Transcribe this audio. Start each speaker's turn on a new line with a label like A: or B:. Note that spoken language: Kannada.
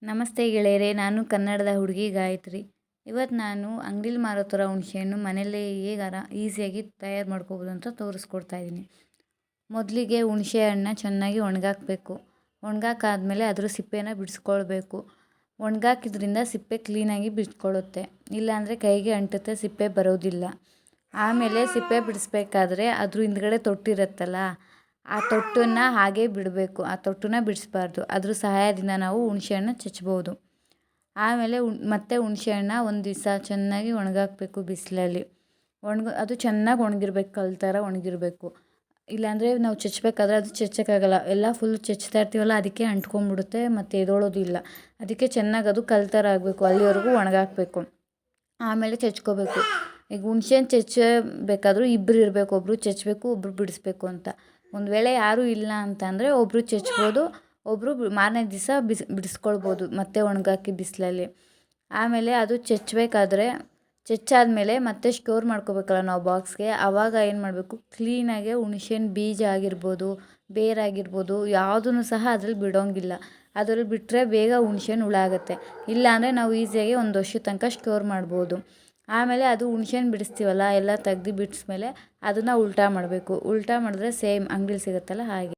A: ನಮಸ್ತೆ ಗೆಳೆಯರೇ, ನಾನು ಕನ್ನಡದ ಹುಡುಗಿ ಗಾಯತ್ರಿ. ಇವತ್ತು ನಾನು ಅಂಗಡಿಲಿ ಮಾರೋ ಥರ ಹುಣಸೆಹಣ್ಣು ಮನೆಯಲ್ಲೇ ಹೇಗೆ ಈಸಿಯಾಗಿ ತಯಾರು ಮಾಡ್ಕೋಬೋದು ಅಂತ ತೋರಿಸ್ಕೊಡ್ತಾ ಇದ್ದೀನಿ. ಮೊದಲಿಗೆ ಹುಣಸೆ ಹಣ್ಣನ್ನ ಚೆನ್ನಾಗಿ ಒಣಗಾಕಬೇಕು. ಒಣಗಾಕಾದ್ಮೇಲೆ ಅದ್ರ ಸಿಪ್ಪೆನ ಬಿಡಿಸ್ಕೊಳ್ಬೇಕು. ಒಣಗಾಕಿದ್ರಿಂದ ಸಿಪ್ಪೆ ಕ್ಲೀನಾಗಿ ಬಿಡ್ಸ್ಕೊಳ್ಳುತ್ತೆ, ಇಲ್ಲಾಂದರೆ ಕೈಗೆ ಅಂಟುತ್ತೆ, ಸಿಪ್ಪೆ ಬರೋದಿಲ್ಲ. ಆಮೇಲೆ ಸಿಪ್ಪೆ ಬಿಡಿಸ್ಬೇಕಾದ್ರೆ ಅದ್ರ ಹಿಂದ್ಗಡೆ ತೊಟ್ಟಿರುತ್ತಲ್ಲ, ಆ ತೊಟ್ಟನ್ನು ಹಾಗೇ ಬಿಡಬೇಕು. ಆ ತೊಟ್ಟನ್ನ ಬಿಡಿಸ್ಬಾರ್ದು. ಅದ್ರ ಸಹಾಯದಿಂದ ನಾವು ಹುಣಸೆಹಣ್ಣು ಚಚ್ಚಬೋದು. ಆಮೇಲೆ ಮತ್ತೆ ಹುಣಸೆಹಣ್ಣ ಒಂದು ದಿವಸ ಚೆನ್ನಾಗಿ ಒಣಗಾಕಬೇಕು ಬಿಸಿಲಲ್ಲಿ. ಅದು ಚೆನ್ನಾಗಿ ಒಣಗಿರ್ಬೇಕು, ಕಲ್ಲು ಥರ ಒಣಗಿರಬೇಕು. ಇಲ್ಲಾಂದರೆ ನಾವು ಚಚ್ಚಬೇಕಾದ್ರೆ ಅದು ಚಚ್ಚಕ್ಕಾಗಲ್ಲ. ಎಲ್ಲ ಫುಲ್ ಚಚ್ತಾ ಇರ್ತೀವಲ್ಲ, ಅದಕ್ಕೆ ಅಂಟ್ಕೊಂಡ್ಬಿಡುತ್ತೆ ಮತ್ತು ಎದೊಳೋದಿಲ್ಲ. ಅದಕ್ಕೆ ಚೆನ್ನಾಗಿ ಅದು ಕಲ್ಲು ಥರ ಆಗಬೇಕು, ಅಲ್ಲಿವರೆಗೂ ಒಣಗಾಕಬೇಕು. ಆಮೇಲೆ ಚಚ್ಕೋಬೇಕು. ಈಗ ಹುಣ್ಸೆಹಣ್ಣು ಚಚ್ಚಬೇಕಾದ್ರೂ ಇಬ್ಬರು ಇರಬೇಕು, ಒಬ್ಬರು ಚಚ್ಚಬೇಕು, ಒಬ್ಬರು ಬಿಡಿಸ್ಬೇಕು ಅಂತ. ಒಂದು ವೇಳೆ ಯಾರೂ ಇಲ್ಲ ಅಂತಂದರೆ ಒಬ್ಬರು ಚಚ್ಬೋದು, ಒಬ್ಬರು ಮಾರನೇ ದಿವಸ ಬಿಡಿಸ್ಕೊಳ್ಬೋದು ಮತ್ತೆ ಒಣಗಾಕಿ ಬಿಸಿಲಲ್ಲಿ. ಆಮೇಲೆ ಅದು ಚಚ್ಚಾದ್ಮೇಲೆ ಮತ್ತೆ ಸ್ಟೋರ್ ಮಾಡ್ಕೋಬೇಕಲ್ಲ ನಾವು ಬಾಕ್ಸ್ಗೆ. ಆವಾಗ ಏನು ಮಾಡಬೇಕು, ಕ್ಲೀನಾಗೆ ಹುಣಸೆಹಣ್ಣು ಬೀಜ ಆಗಿರ್ಬೋದು, ಬೇರಾಗಿರ್ಬೋದು, ಯಾವುದನ್ನು ಸಹ ಅದ್ರಲ್ಲಿ ಬಿಡೋಂಗಿಲ್ಲ. ಅದ್ರಲ್ಲಿ ಬಿಟ್ಟರೆ ಬೇಗ ಹುಣಸೆಹಣ್ಣು ಹುಳ ಆಗುತ್ತೆ. ಇಲ್ಲಾಂದರೆ ನಾವು ಈಸಿಯಾಗಿ ಒಂದು ವರ್ಷದ ತನಕ ಸ್ಟೋರ್ ಮಾಡ್ಬೋದು. ಆಮೇಲೆ ಅದು ಹುಣಸೆಹಣ್ಣು ಬಿಡಿಸ್ತೀವಲ್ಲ, ಎಲ್ಲ ತೆಗ್ದು ಬಿಡಿಸ್ಮೇಲೆ ಅದನ್ನು ಉಲ್ಟಾ ಮಾಡಬೇಕು. ಉಲ್ಟಾ ಮಾಡಿದ್ರೆ ಸೇಮ್ ಅಂಗಡಿಲಿ ಸಿಗುತ್ತಲ್ಲ ಹಾಗೆ.